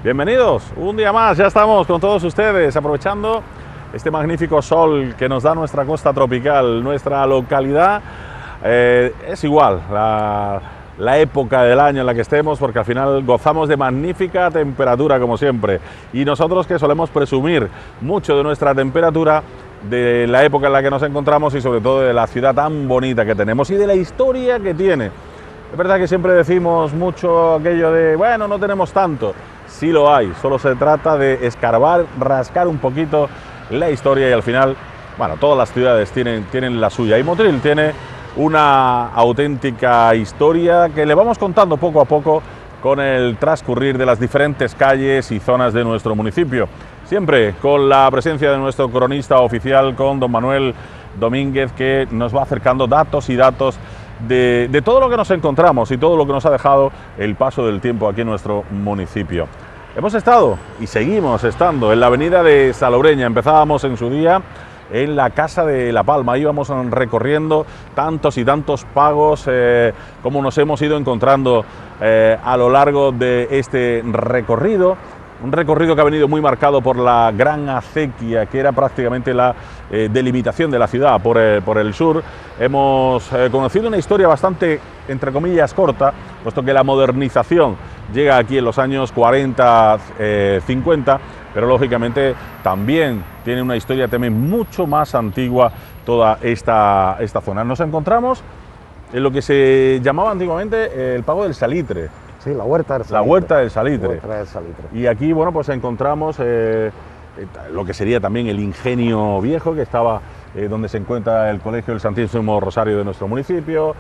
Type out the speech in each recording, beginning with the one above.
Bienvenidos, un día más, ya estamos con todos ustedes, aprovechando este magnífico sol que nos da nuestra costa tropical, nuestra localidad. Es igual la época del año en la que estemos, porque al final gozamos de magnífica temperatura, como siempre. Y nosotros, que solemos presumir mucho de nuestra temperatura, de la época en la que nos encontramos y sobre todo de la ciudad tan bonita que tenemos y de la historia que tiene. Es verdad que siempre decimos mucho aquello de, bueno, no tenemos tanto. Sí lo hay, solo se trata de escarbar, rascar un poquito la historia y al final, bueno, todas las ciudades tienen la suya. Y Motril tiene una auténtica historia que le vamos contando poco a poco con el transcurrir de las diferentes calles y zonas de nuestro municipio. Siempre con la presencia de nuestro cronista oficial, con don Manuel Domínguez, que nos va acercando datos y datos de todo lo que nos encontramos y todo lo que nos ha dejado el paso del tiempo aquí en nuestro municipio. Hemos estado y seguimos estando en la avenida de Salobreña. Empezábamos en su día en la Casa de la Palma, íbamos recorriendo tantos y tantos pagos como nos hemos ido encontrando a lo largo de este recorrido. Un recorrido que ha venido muy marcado por la gran acequia, que era prácticamente la delimitación de la ciudad por el sur. Hemos conocido una historia bastante, entre comillas, corta, puesto que la modernización llega aquí en los años 40, 50, pero lógicamente también tiene una historia también mucho más antigua toda esta zona. Nos encontramos en lo que se llamaba antiguamente el Pago del Salitre. Sí, la Huerta del Salitre. La Huerta del Salitre. La Huerta del Salitre. Y aquí, bueno, pues encontramos lo que sería también el Ingenio Viejo, que estaba donde se encuentra el Colegio del Santísimo Rosario de nuestro municipio.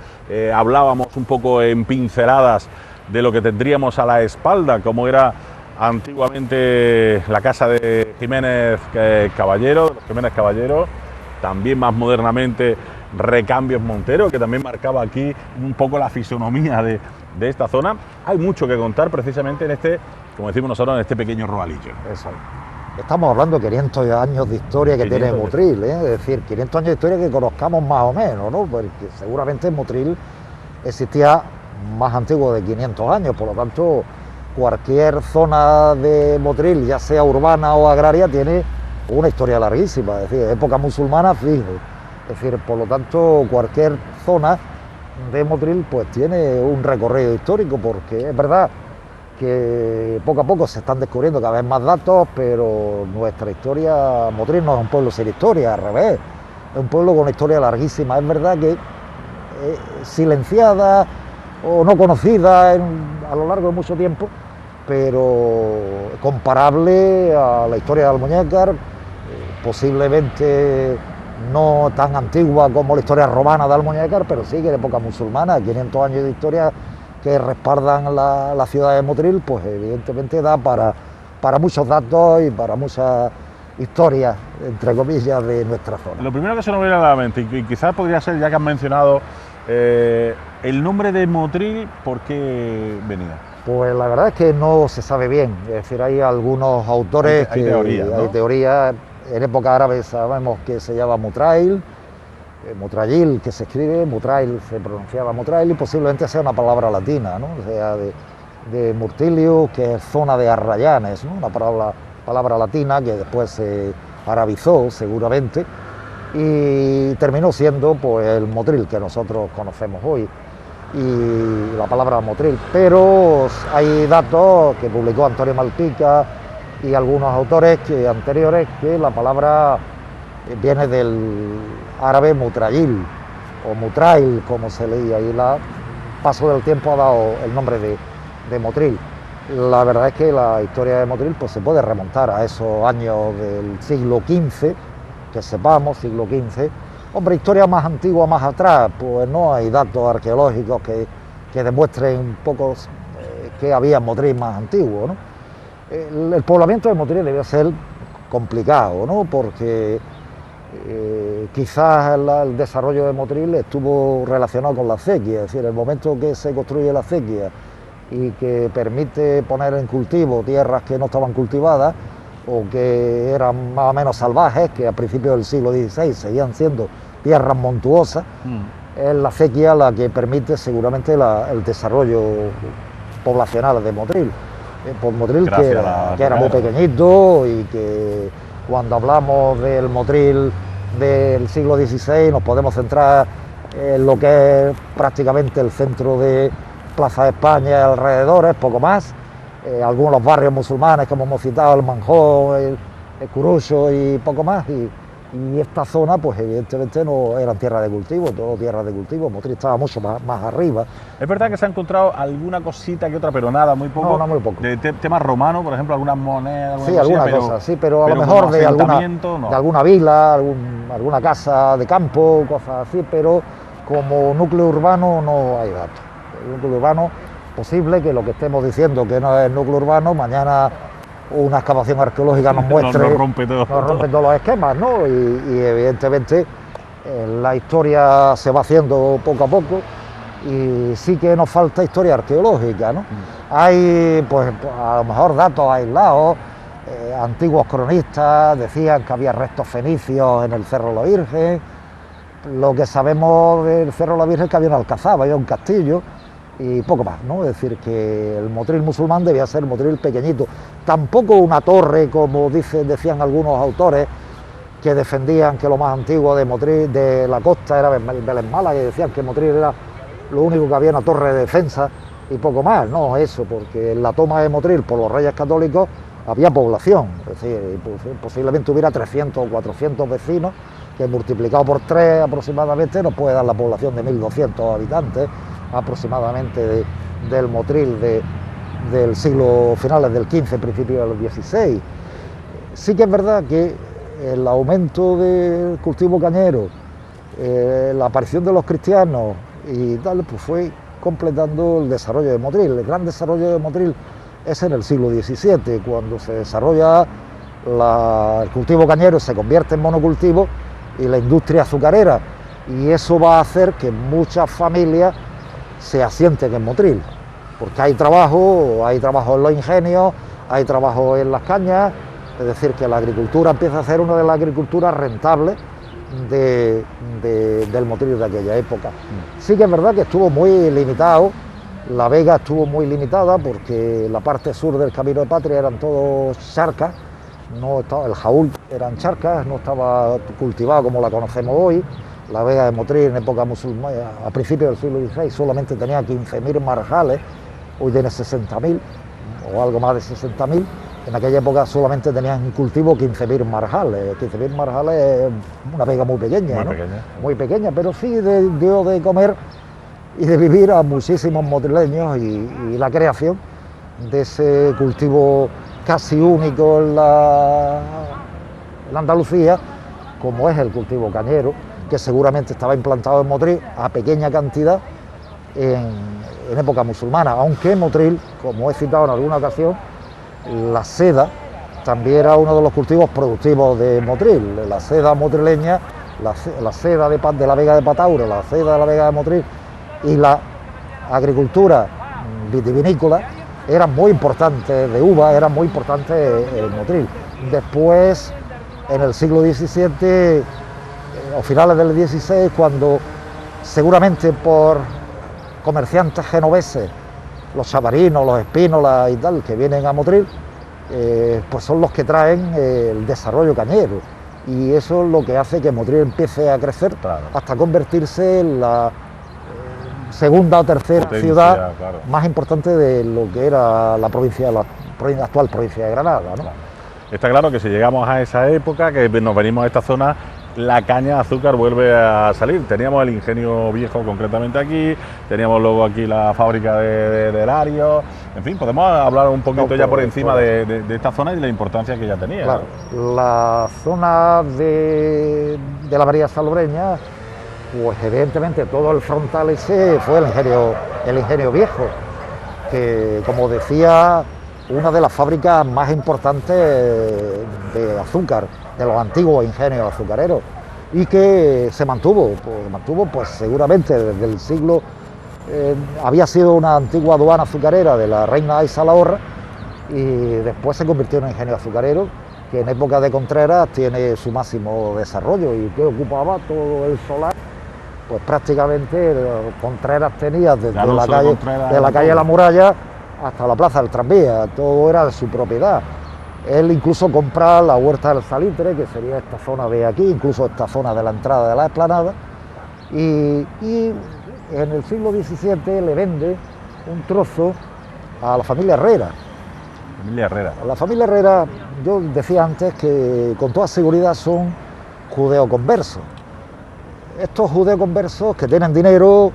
Hablábamos un poco en pinceladas de lo que tendríamos a la espalda, como era antiguamente la casa de Jiménez Caballero, también más modernamente Recambios Montero, que también marcaba aquí un poco la fisonomía de esta zona. Hay mucho que contar precisamente en este, como decimos nosotros, en este pequeño roalillo. Eso. Estamos hablando de 500 años de historia que tiene Motril, es decir, 500 años de historia que conozcamos más o menos, ¿no? Porque seguramente Motril existía más antiguo de 500 años, por lo tanto, cualquier zona de Motril, ya sea urbana o agraria, tiene una historia larguísima, es decir, época musulmana fijo. Es decir, por lo tanto, cualquier zona de Motril pues tiene un recorrido histórico, porque es verdad que poco a poco se están descubriendo cada vez más datos, pero nuestra historia, Motril no es un pueblo sin historia, al revés, es un pueblo con una historia larguísima. Es verdad que silenciada o no conocida a lo largo de mucho tiempo, pero comparable a la historia de Almuñécar, posiblemente no tan antigua como la historia romana de Almuñécar, pero sí que de época musulmana. 500 años de historia que respaldan la ciudad de Motril, pues evidentemente da para muchos datos y para muchas historias, entre comillas, de nuestra zona. Lo primero que se nos viene a la mente, y quizás podría ser, ya que han mencionado el nombre de Motril, ¿por qué venía? Pues la verdad es que no se sabe bien, es decir, hay algunos autores hay teorías, ¿no? Hay teorías. En época árabe sabemos que se llama Mutrail, Mutrayil, que se escribe, Mutrail se pronunciaba Mutrail, y posiblemente sea una palabra latina, ¿no? O sea, de Murtilius, que es zona de arrayanes, ¿no? Una palabra latina que después se arabizó seguramente y terminó siendo pues el Motril que nosotros conocemos hoy, y la palabra Motril. Pero hay datos que publicó Antonio Malpica y algunos autores anteriores que la palabra viene del árabe mutrayil o mutrail, como se leía, y el paso del tiempo ha dado el nombre de Motril. La verdad es que la historia de Motril pues se puede remontar a esos años del siglo XV, que sepamos, siglo XV. Hombre, historia más antigua, más atrás, pues no hay datos arqueológicos que demuestren un poco que había en Motril más antiguo, ¿no? El poblamiento de Motril debió ser complicado, ¿no? Porque quizás el desarrollo de Motril estuvo relacionado con la acequia, es decir, el momento que se construye la acequia y que permite poner en cultivo tierras que no estaban cultivadas o que eran más o menos salvajes, que a principios del siglo XVI seguían siendo tierras montuosas, es la acequia la que permite seguramente el desarrollo poblacional de Motril. por Motril, Gracias a que era muy pequeñito, y que cuando hablamos del Motril del siglo XVI nos podemos centrar en lo que es prácticamente el centro de Plaza de España y alrededores, poco más. Algunos barrios musulmanes, como hemos citado, el Manjón, el Curucho y poco más. Y esta zona, pues evidentemente no eran tierras de cultivo, todo tierras de cultivo. Motril estaba mucho más arriba. Es verdad que se ha encontrado alguna cosita que otra, pero nada, muy poco. No, muy poco. De temas romanos, por ejemplo, algunas monedas, sí, alguna cosa, sí, pero a lo mejor de alguna vila, alguna casa de campo, cosas así, pero como núcleo urbano no hay datos. El núcleo urbano, posible que lo que estemos diciendo que no es núcleo urbano, mañana una excavación arqueológica nos muestre, nos rompe todos los esquemas, ¿no? Y evidentemente la historia se va haciendo poco a poco y sí que nos falta historia arqueológica, ¿no? Hay, pues a lo mejor datos aislados, antiguos cronistas decían que había restos fenicios en el Cerro La Virgen. Lo que sabemos del Cerro La Virgen es que había una alcazaba, había un castillo y poco más, ¿no? Es decir, que el Motril musulmán debía ser Motril pequeñito. Tampoco una torre, como decían algunos autores, que defendían que lo más antiguo de Motril, de la costa, era Belén Mala, que decían que Motril era lo único que había, una torre de defensa y poco más. No, eso, porque en la toma de Motril por los reyes católicos había población, es decir, posiblemente hubiera 300 o 400 vecinos, que multiplicado por 3 aproximadamente nos puede dar la población de 1.200 habitantes aproximadamente del Motril del siglo finales del XV, principios del XVI. Sí que es verdad que el aumento del cultivo cañero, la aparición de los cristianos y tal, pues fue completando el desarrollo de Motril. El gran desarrollo de Motril es en el siglo XVII, cuando se desarrolla el cultivo cañero, se convierte en monocultivo, y la industria azucarera, y eso va a hacer que muchas familias se asienten en Motril, porque hay trabajo en los ingenios, hay trabajo en las cañas, es decir, que la agricultura empieza a ser una de las agriculturas rentables del Motril de aquella época. Sí que es verdad que estuvo muy limitado, la vega estuvo muy limitada, porque la parte sur del Camino de Patria eran todos charcas, no estaba, el Jaúl eran charcas, no estaba cultivado como la conocemos hoy. La vega de Motril en época musulmana, a principios del siglo XVI, solamente tenía 15.000 marjales, hoy tiene 60.000 o algo más de 60.000. En aquella época solamente tenían en cultivo 15.000 marjales. 15.000 marjales es una vega muy pequeña, ¿no? Muy pequeña, pero sí dio de comer y de vivir a muchísimos motrileños, y la creación de ese cultivo casi único en Andalucía, como es el cultivo cañero, que seguramente estaba implantado en Motril a pequeña cantidad en época musulmana, aunque en Motril, como he citado en alguna ocasión, la seda también era uno de los cultivos productivos de Motril. La seda motrileña, la seda de la vega de Patauro, la seda de la vega de Motril y la agricultura vitivinícola eran muy importantes, de uva, eran muy importantes en Motril. Después, en el siglo XVII o finales del XVI, cuando seguramente por comerciantes genoveses, los chavarinos, los espínolas y tal, que vienen a Motril, pues son los que traen el desarrollo cañero, y eso es lo que hace que Motril empiece a crecer, claro, hasta convertirse en la segunda o tercera ciudad, claro, más importante de lo que era la actual provincia de Granada, ¿no? Claro. Está claro que si llegamos a esa época, que nos venimos a esta zona, la caña de azúcar vuelve a salir. Teníamos el ingenio viejo concretamente aquí, teníamos luego aquí la fábrica de Lario. En fin, podemos hablar un poquito ya por encima de esta zona y de la importancia que ya tenía. Claro, la zona de la Bahía Salobreña, pues evidentemente todo el frontal ese fue el ingenio viejo, que, como decía, una de las fábricas más importantes de azúcar, de los antiguos ingenios azucareros, y que se mantuvo pues seguramente desde el siglo, había sido una antigua aduana azucarera de la reina Aiza Lahorra, y después se convirtió en un ingenio azucarero que en época de Contreras tiene su máximo desarrollo, y que ocupaba todo el solar. Pues prácticamente Contreras tenía desde la calle de la Muralla hasta la plaza del tranvía, todo era de su propiedad. Él incluso compra la huerta del Salitre, que sería esta zona de aquí, incluso esta zona de la entrada de la explanada, y en el siglo XVII le vende un trozo a la familia Herrera. Familia Herrera. La familia Herrera, yo decía antes que con toda seguridad son judeoconversos. Estos judeoconversos que tienen dinero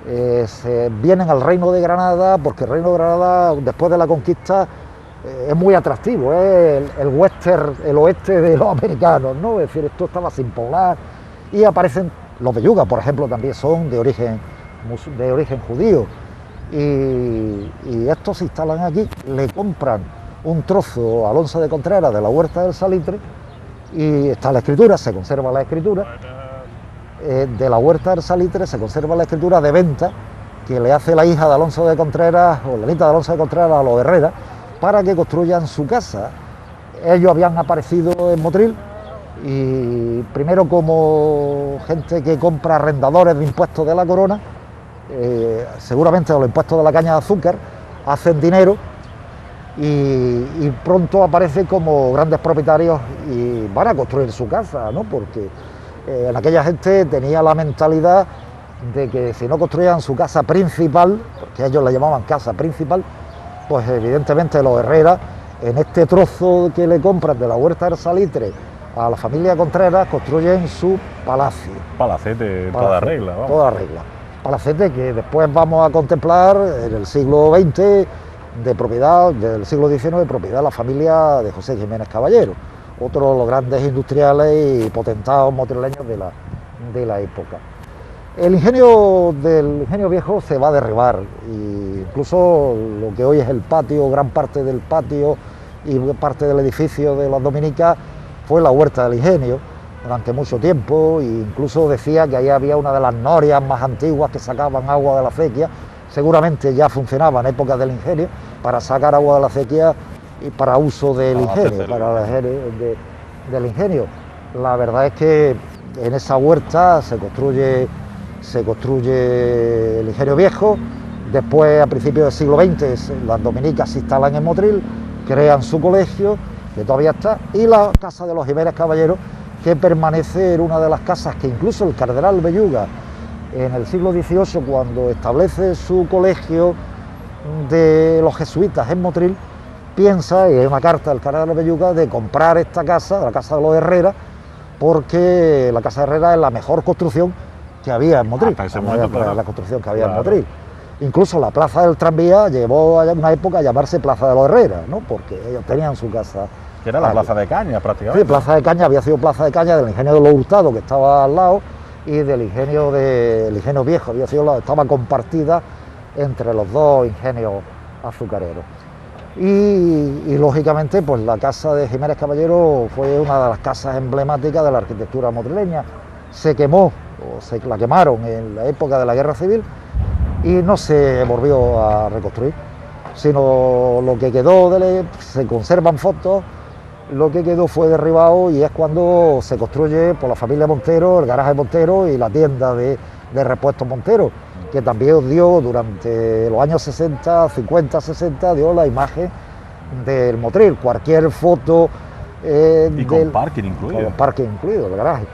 se vienen al Reino de Granada, porque el Reino de Granada, después de la conquista, es muy atractivo, es el western, el oeste de los americanos, ¿no? Es decir, esto estaba sin poblar y aparecen los Belluga, por ejemplo, también son de origen judío. Y estos se instalan aquí, le compran un trozo a Alonso de Contreras de la huerta del Salitre y está la escritura, se conserva la escritura. De la huerta del Salitre se conserva la escritura de venta que le hace la hija de Alonso de Contreras o la nieta de Alonso de Contreras a los Herrera para que construyan su casa. Ellos habían aparecido en Motril y primero como gente que compra arrendadores de impuestos de la corona, seguramente de los impuestos de la caña de azúcar, hacen dinero y pronto aparecen como grandes propietarios y van a construir su casa, ¿no? Porque aquella gente tenía la mentalidad de que si no construían su casa principal, porque ellos la llamaban casa principal, pues evidentemente los Herrera, en este trozo que le compran de la huerta del Salitre a la familia Contreras, construyen su palacio. Palacete, toda regla, vamos. Toda regla. Palacete que después vamos a contemplar en el siglo XX, de propiedad, del siglo XIX, de propiedad de la familia de José Jiménez Caballero, otro de los grandes industriales y potentados motrileños de la época. El ingenio del Ingenio Viejo se va a derribar, e incluso lo que hoy es el patio, gran parte del patio y parte del edificio de las Dominicas fue la huerta del ingenio durante mucho tiempo, e incluso decía que ahí había una de las norias más antiguas que sacaban agua de la acequia, seguramente ya funcionaba en época del ingenio, para sacar agua de la acequia y para uso del ingenio, del ingenio. La verdad es que en esa huerta se construye el Ingenio Viejo. Después, a principios del siglo XX, las dominicas se instalan en Motril, crean su colegio, que todavía está, y la casa de los Jiménez Caballero, que permanece en una de las casas que incluso el cardenal Belluga, en el siglo XVIII, cuando establece su colegio de los jesuitas en Motril, piensa, y hay una carta del cardenal Belluga, de comprar esta casa, la casa de los Herrera, porque la casa de Herrera es la mejor construcción que había en Motril, la construcción que había en Motril. Incluso la plaza del tranvía llevó a una época a llamarse Plaza de los Herrera, ¿no? Porque ellos tenían su casa. Que era la Plaza de Caña, prácticamente. Sí, Plaza de Caña, había sido Plaza de Caña del ingenio de los Hurtados, que estaba al lado, y del ingenio Viejo, estaba compartida entre los dos ingenios azucareros. Y lógicamente, pues la casa de Jiménez Caballero fue una de las casas emblemáticas de la arquitectura motrileña. Se quemó, la quemaron en la época de la Guerra Civil y no se volvió a reconstruir, sino lo que quedó, se conservan fotos, lo que quedó fue derribado y es cuando se construye por la familia Montero, el garaje Montero y la tienda de repuestos Montero, que también dio durante los años 60, 50, 60, dio la imagen del Motril. Cualquier foto y con parking incluido. Con parking incluido, el garaje.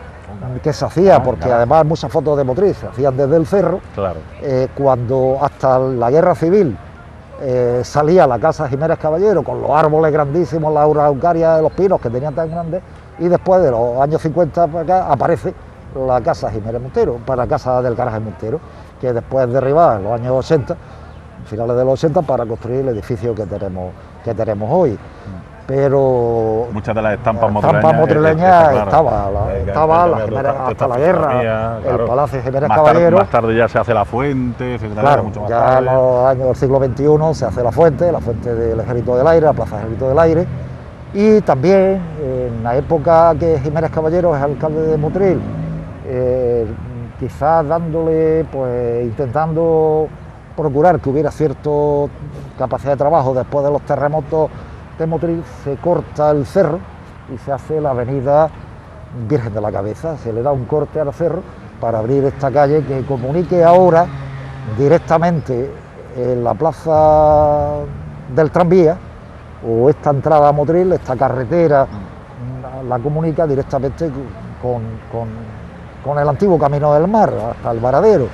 Que se hacía, porque además muchas fotos de Motril se hacían desde el cerro. Claro. Cuando hasta la Guerra Civil salía la casa Jiménez Caballero con los árboles grandísimos, las araucarias de los pinos que tenían tan grandes, y después de los años 50 para acá aparece la casa Jiménez Montero, para la casa del garaje Montero, que después derribada en los años 80, finales de los 80, para construir el edificio que tenemos hoy. Pero muchas de las estampas motrileñas estaba hasta la guerra, el Palacio Jiménez Caballero. Más tarde ya se hace la fuente, claro, mucho más ya tarde. En los años del siglo XXI se hace la fuente del Ejército del Aire, la Plaza del Ejército del Aire, y también en la época que Jiménez Caballero es alcalde de Motril, quizás dándole, pues intentando procurar que hubiera cierta capacidad de trabajo después de los terremotos de Motril, se corta el cerro y se hace la avenida Virgen de la Cabeza, se le da un corte al cerro para abrir esta calle que comunique ahora directamente en la plaza del tranvía, o esta entrada a Motril, esta carretera, la comunica directamente con el antiguo Camino del Mar, hasta el Varadero.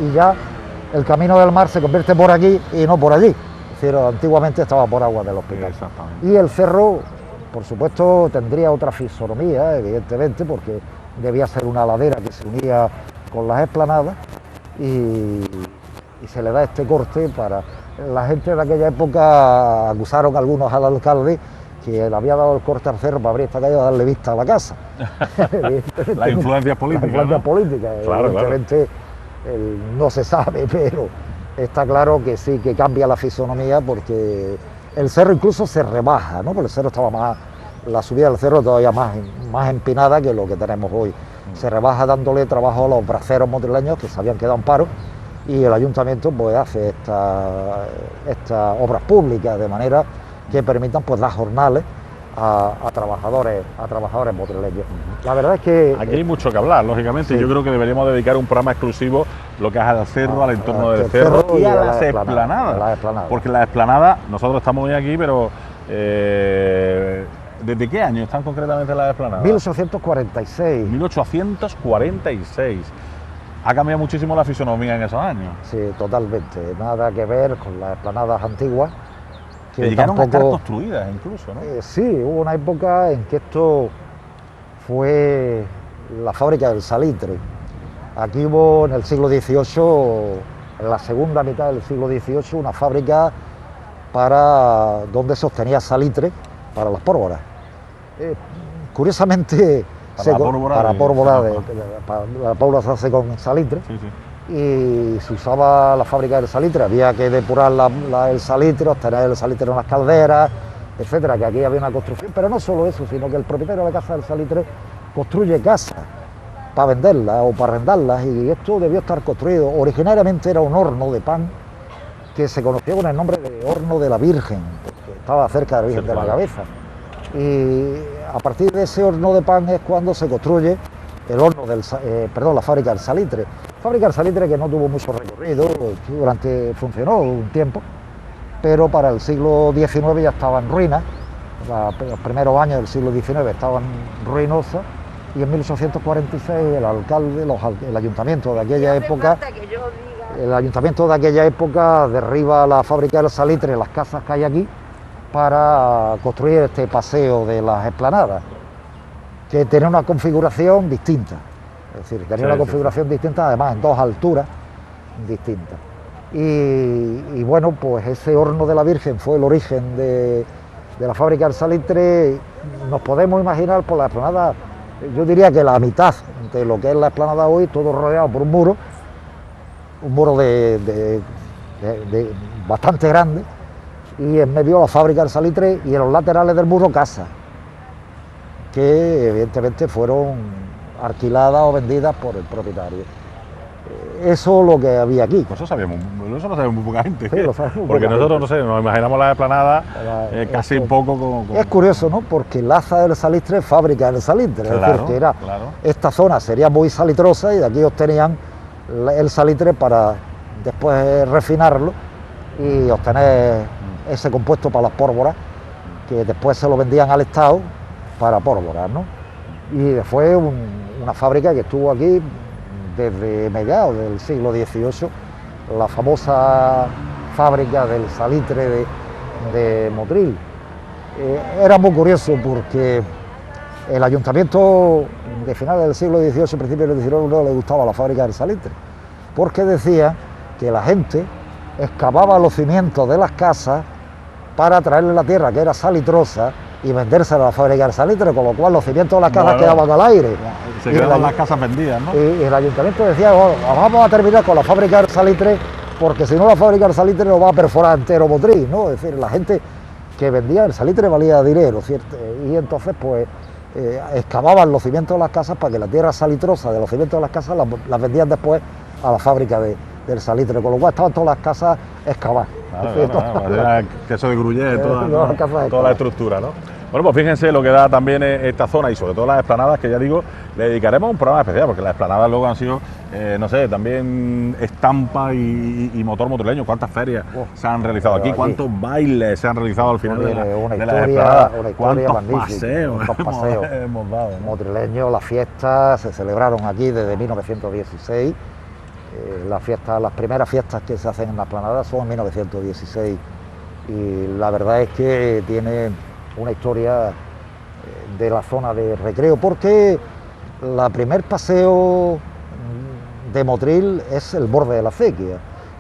Y ya el Camino del Mar se convierte por aquí y no por allí. Es decir, antiguamente estaba por agua del hospital. Exactamente. Y el cerro, por supuesto, tendría otra fisonomía, evidentemente, porque debía ser una ladera que se unía con las esplanadas y se le da este corte para... La gente de aquella época acusaron algunos al alcalde que le había dado el corte al cerro para abrir esta calle y darle vista a la casa. Las influencias políticas. Las influencias políticas, claro, evidentemente no se sabe, pero está claro que sí, que cambia la fisonomía porque el cerro incluso se rebaja, ¿no? Porque el cerro estaba más, la subida del cerro todavía más empinada que lo que tenemos hoy. Se rebaja dándole trabajo a los braceros motrileños que se habían quedado en paro, y el ayuntamiento pues hace estas obras públicas de manera que permitan pues dar jornales a trabajadores motrileños. La verdad es que aquí hay mucho que hablar, lógicamente. Sí. Yo creo que deberíamos dedicar un programa exclusivo lo que es al cerro, al entorno del cerro y a las esplanadas. Porque las esplanadas, nosotros estamos hoy aquí, pero ¿desde qué año están concretamente las esplanadas? 1846. 1846. Ha cambiado muchísimo la fisonomía en esos años. Sí, totalmente. Nada que ver con las esplanadas antiguas. Que llegaron a estar construidas incluso, ¿no? Sí, hubo una época en que esto fue la fábrica del salitre. Aquí hubo en el siglo XVIII, en la segunda mitad del siglo XVIII, una fábrica donde se obtenía salitre para las pólvoras. Curiosamente, la pólvora se hace con salitre. Sí, sí. Y se usaba la fábrica del salitre, había que depurar el salitre, obtener el salitre en unas calderas, etcétera, que aquí había una construcción, pero no solo eso, sino que el propietario de la casa del salitre construye casas para venderlas o para arrendarlas, y esto debió estar construido. Originariamente era un horno de pan que se conoció con el nombre de Horno de la Virgen, porque estaba cerca de la Virgen de la Cabeza, y a partir de ese horno de pan es cuando se construye la fábrica del salitre. Fábrica del salitre que no tuvo mucho recorrido, funcionó un tiempo, pero para el siglo XIX ya estaba en ruinas. Los primeros años del siglo XIX estaban ruinosas, y en 1846 el ayuntamiento de aquella época derriba la fábrica del salitre, las casas que hay aquí, para construir este paseo de las esplanadas, que tenía una configuración distinta. Es decir, tenía una configuración distinta, además en dos alturas distintas. Y bueno, pues ese horno de la Virgen fue el origen de la fábrica del salitre. Nos podemos imaginar por la explanada, yo diría que la mitad de lo que es la explanada hoy, todo rodeado por un muro de bastante grande, y en medio la fábrica del salitre, y en los laterales del muro casas, que evidentemente fueron alquiladas o vendidas por el propietario. Eso es lo que había aquí. Pues eso lo sabe muy poca gente. Sí, lo sabe muy porque poca nosotros, gente. no sé, nos imaginamos la esplanada casi un poco con... Es curioso, ¿no? Porque Laza del Salitre es fábrica del salitre. Claro, es decir, que esta zona sería muy salitrosa, y de aquí obtenían el salitre para después refinarlo y obtener ese compuesto para las pólvoras, que después se lo vendían al Estado para pólvoras, ¿no? Y fue una fábrica que estuvo aquí desde mediados del siglo XVIII, la famosa fábrica del salitre de Motril. Era muy curioso porque el ayuntamiento de finales del siglo XVIII, principios del XIX, no le gustaba la fábrica del salitre, porque decía que la gente excavaba los cimientos de las casas para traerle la tierra, que era salitrosa, y vendérsela a la fábrica del salitre, con lo cual los cimientos de las casas quedaban al aire. Se quedaban las casas vendidas, ¿no? Y el ayuntamiento decía, bueno, vamos a terminar con la fábrica del salitre, porque si no la fábrica del salitre nos va a perforar entero Motril, ¿no? Es decir, la gente que vendía el salitre valía dinero, ¿cierto? Y entonces pues excavaban los cimientos de las casas para que la tierra salitrosa de los cimientos de las casas las vendían después a la fábrica del salitre, con lo cual estaban todas las casas excavadas. Claro, queso de Gruyère, toda la estructura, ¿no? Bueno, pues fíjense lo que da también esta zona y sobre todo las esplanadas, que ya digo, le dedicaremos un programa especial, porque las esplanadas luego han sido, no sé, también estampa y motor madrileño. ¿Cuántas ferias se han realizado aquí? ¿Cuántos bailes se han realizado al final de las esplanadas? ¿Cuántos paseos hemos dado? Madrileños, las fiestas se celebraron aquí desde 1916. Las primeras fiestas que se hacen en la esplanada son en 1916 y la verdad es que tiene una historia de la zona de recreo, porque el primer paseo de Motril es el borde de la acequia,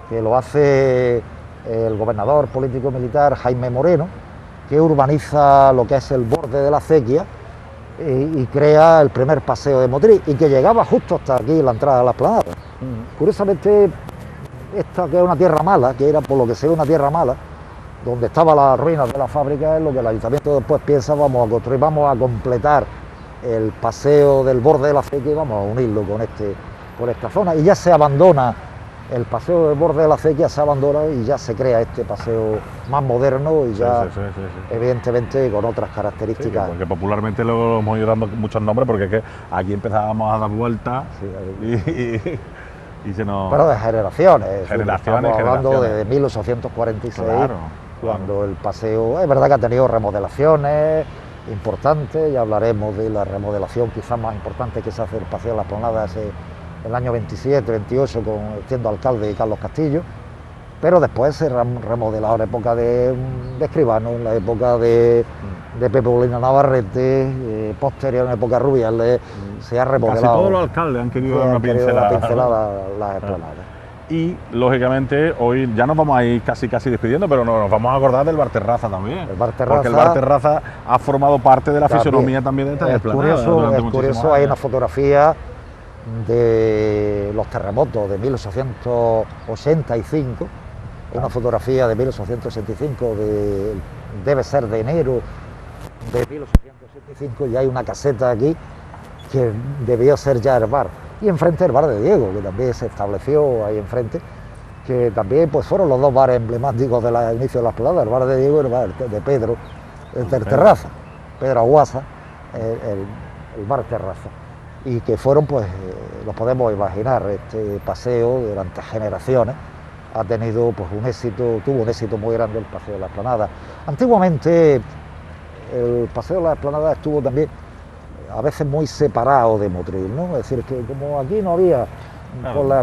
que lo hace el gobernador político militar Jaime Moreno, que urbaniza lo que es el borde de la acequia y crea el primer paseo de Motril, y que llegaba justo hasta aquí la entrada a la esplanada. Curiosamente, esta que es una tierra mala, que era por lo que sea una tierra mala, donde estaba la ruina de la fábrica, es lo que el ayuntamiento después piensa, vamos a construir, vamos a completar el paseo del borde de la acequia y vamos a unirlo con esta zona, y ya se abandona el paseo del borde de la acequia, se abandona y ya se crea este paseo más moderno y ya sí. Evidentemente con otras características. Sí, porque popularmente lo hemos ido dando muchos nombres, porque es que aquí empezábamos a dar vueltas y se nos... Pero de generaciones. Estamos hablando de 1846, claro. Cuando el paseo, es verdad que ha tenido remodelaciones importantes, ya hablaremos de la remodelación quizás más importante que se hace el paseo de la Esplanada el año 27, 28, siendo alcalde Carlos Castillo, pero después se remodeló en la época de Escribano, en la época de Pepe Molina Navarrete, posterior en la época Rubiales, se ha remodelado. Casi todos los alcaldes han querido dar una pincelada a las esplanadas. Y, lógicamente, hoy ya nos vamos a ir casi despidiendo, pero nos vamos a acordar del Bar Terraza también. El Bar Terraza, porque el Bar Terraza ha formado parte de la fisonomía también de esta esplanada. Es curioso, hay una fotografía de los terremotos de 1885, una fotografía de 1885, debe ser de enero de 1885, y hay una caseta aquí que debió ser ya el bar. Y enfrente el bar de Diego, que también se estableció ahí enfrente, que también pues fueron los dos bares emblemáticos del inicio de la esplanada, el bar de Diego y el bar de Pedro, el Terraza, Pedro Aguasa, el bar Terraza. Y que fueron, pues, lo podemos imaginar, este paseo durante generaciones ha tenido pues tuvo un éxito muy grande el paseo de la Esplanada. Antiguamente el paseo de la Esplanada estuvo también a veces muy separado de Motril, ¿no? Es decir, que como aquí no había, claro, con la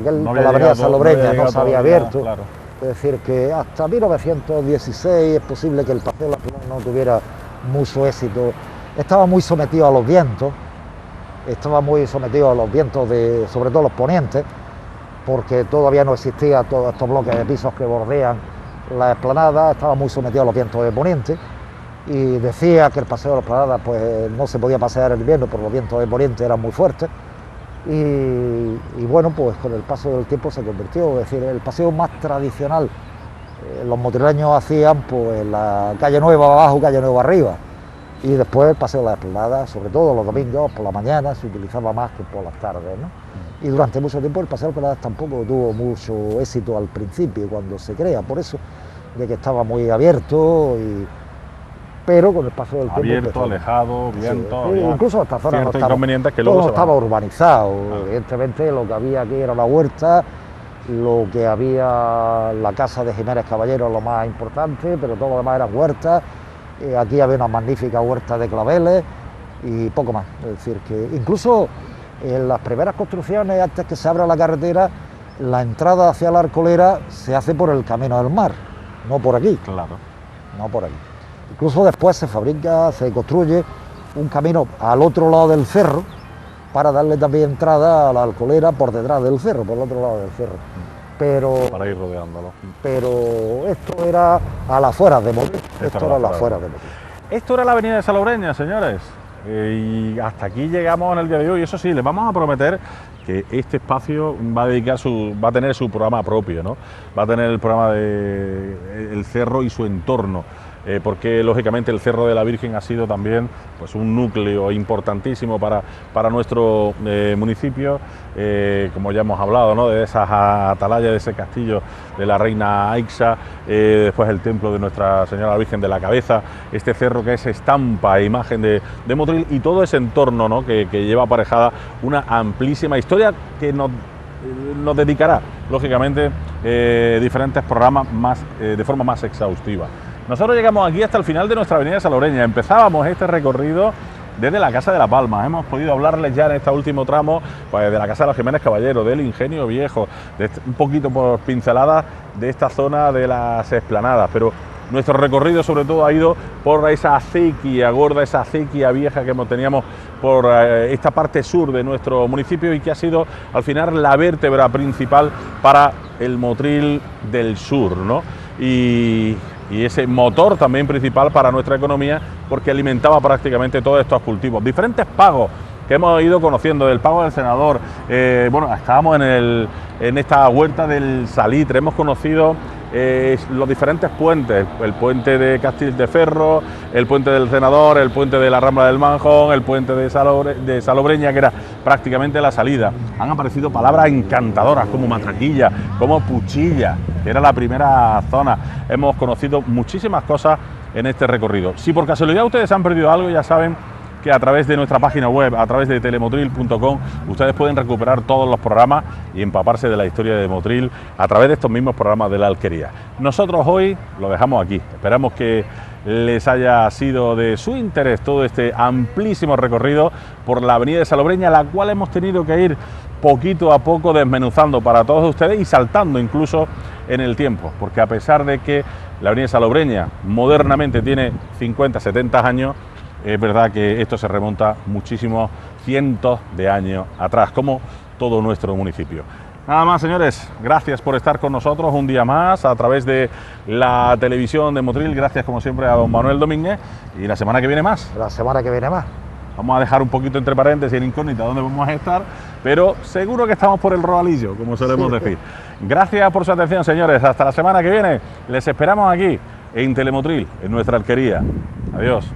avenida Salobreña no se había abierto, claro. Es decir, que hasta 1916 es posible que el paseo de la Esplanada no tuviera mucho éxito, estaba muy sometido a los vientos, sobre todo los ponientes, porque todavía no existían todos estos bloques de pisos que bordean la esplanada, estaba muy sometido a los vientos de poniente, y decía que el paseo de la esplanada pues no se podía pasear el invierno porque los vientos de poniente eran muy fuertes, y bueno, pues con el paso del tiempo se convirtió, es decir, el paseo más tradicional, los motrileños hacían pues la calle Nueva abajo, calle Nueva arriba, y después el paseo de la Esplanada, sobre todo los domingos por la mañana, se utilizaba más que por las tardes, ¿no? Y durante mucho tiempo el paseo de la Esplanada tampoco tuvo mucho éxito al principio, cuando se crea, por eso, de que estaba muy abierto, pero con el paso del tiempo... Abierto, alejado, viento... Sí, incluso esta zona no estaba urbanizado, evidentemente lo que había aquí era la huerta, lo que había la casa de Jiménez Caballero, lo más importante, pero todo lo demás eran huertas. Aquí había una magnífica huerta de claveles y poco más. Es decir, que incluso en las primeras construcciones, antes que se abra la carretera, la entrada hacia la Arcolera se hace por el Camino del Mar, no por aquí. Claro. No por aquí. Incluso después se construye un camino al otro lado del cerro para darle también entrada a la Alcolera por detrás del cerro, por el otro lado del cerro. Para ir rodeándolo. Pero esto era a las afueras de Motril. Esto era la avenida de Salobreña, señores. Y hasta aquí llegamos en el día de hoy. Eso sí, les vamos a prometer que este espacio va a tener su programa propio, ¿no? Va a tener el programa de El Cerro y su entorno. porque lógicamente el Cerro de la Virgen ha sido también pues un núcleo importantísimo para nuestro municipio, como ya hemos hablado, ¿no? De esas atalayas, de ese castillo de la reina Aixa, después el templo de Nuestra Señora Virgen de la Cabeza, este cerro que es estampa e imagen de Motril, y todo ese entorno, ¿no? que lleva aparejada una amplísima historia que nos dedicará, lógicamente, diferentes programas más, de forma más exhaustiva. Nosotros llegamos aquí hasta el final de nuestra avenida Salobreña. Empezábamos este recorrido desde la Casa de la Palma. Hemos podido hablarles ya en este último tramo pues, de la Casa de los Jiménez Caballero, del Ingenio Viejo, un poquito por pinceladas de esta zona de las Esplanadas, pero nuestro recorrido sobre todo ha ido por esa acequia gorda, esa acequia vieja que teníamos por esta parte sur de nuestro municipio y que ha sido al final la vértebra principal para el Motril del Sur, ¿no? Y ese motor también principal para nuestra economía, porque alimentaba prácticamente todos estos cultivos. Diferentes pagos que hemos ido conociendo, del pago del senador, bueno, estábamos en esta huerta del Salitre, hemos conocido los diferentes puentes, el puente de Castildeferro, el puente del Senador, el puente de la Rambla del Manjón, el puente de Salobreña, que era prácticamente la salida. Han aparecido palabras encantadoras como matraquilla, como puchilla, que era la primera zona. Hemos conocido muchísimas cosas en este recorrido. Si por casualidad ustedes han perdido algo, ya saben que a través de nuestra página web, a través de telemotril.com, ustedes pueden recuperar todos los programas y empaparse de la historia de Motril a través de estos mismos programas de la Alquería. Nosotros hoy lo dejamos aquí. Esperamos que les haya sido de su interés todo este amplísimo recorrido por la avenida de Salobreña, la cual hemos tenido que ir poquito a poco desmenuzando para todos ustedes y saltando incluso en el tiempo, porque a pesar de que la avenida de Salobreña modernamente tiene 50, 70 años, es verdad que esto se remonta muchísimos cientos de años atrás, como todo nuestro municipio. Nada más, señores, gracias por estar con nosotros un día más a través de la televisión de Motril. Gracias, como siempre, a don Manuel Domínguez, y la semana que viene más. La semana que viene más. Vamos a dejar un poquito entre paréntesis en incógnita dónde vamos a estar, pero seguro que estamos por el Rodalillo, como solemos decir. Gracias por su atención, señores. Hasta la semana que viene. Les esperamos aquí en Telemotril, en nuestra Alquería. Adiós.